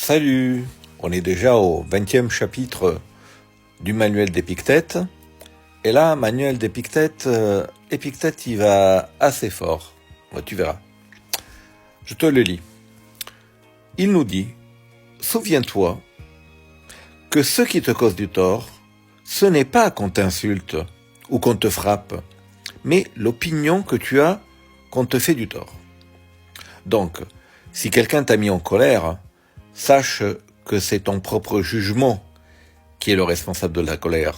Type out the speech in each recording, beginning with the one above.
Salut! On est déjà au 20e chapitre du manuel d'Épictète. Et là, manuel d'Épictète, Épictète il va assez fort. Tu verras. Je te le lis. Il nous dit, souviens-toi que ce qui te cause du tort, ce n'est pas qu'on t'insulte ou qu'on te frappe, mais l'opinion que tu as qu'on te fait du tort. Donc, si quelqu'un t'a mis en colère, sache que c'est ton propre jugement qui est le responsable de la colère.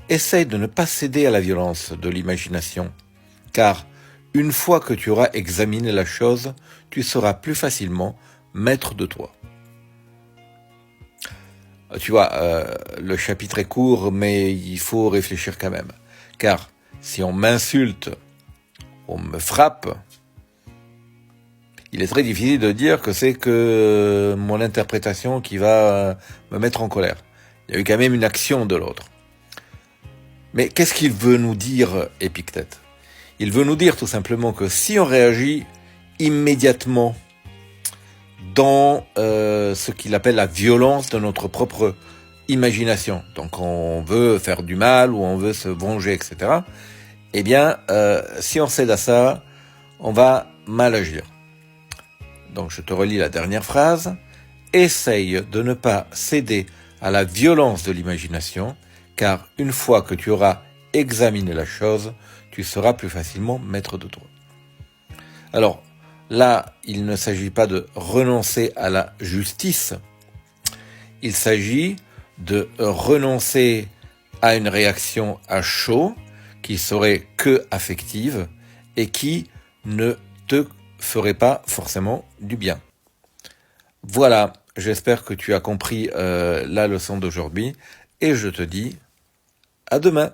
Essaye de ne pas céder à la violence de l'imagination, car une fois que tu auras examiné la chose, tu seras plus facilement maître de toi. Tu vois, le chapitre est court, mais il faut réfléchir quand même. Car si on m'insulte, on me frappe, il est très difficile de dire que c'est que mon interprétation qui va me mettre en colère. Il y a eu quand même une action de l'autre. Mais qu'est-ce qu'il veut nous dire, Épictète ? Il veut nous dire tout simplement que si on réagit immédiatement dans ce qu'il appelle la violence de notre propre imagination, donc on veut faire du mal ou on veut se venger, etc., eh bien, si on cède à ça, on va mal agir. Donc je te relis la dernière phrase. Essaye de ne pas céder à la violence de l'imagination, car une fois que tu auras examiné la chose, tu seras plus facilement maître de toi. Alors, là, il ne s'agit pas de renoncer à la justice, il s'agit de renoncer à une réaction à chaud qui serait que affective et qui ne te ferait pas forcément du bien. Voilà, j'espère que tu as compris la leçon d'aujourd'hui et je te dis à demain.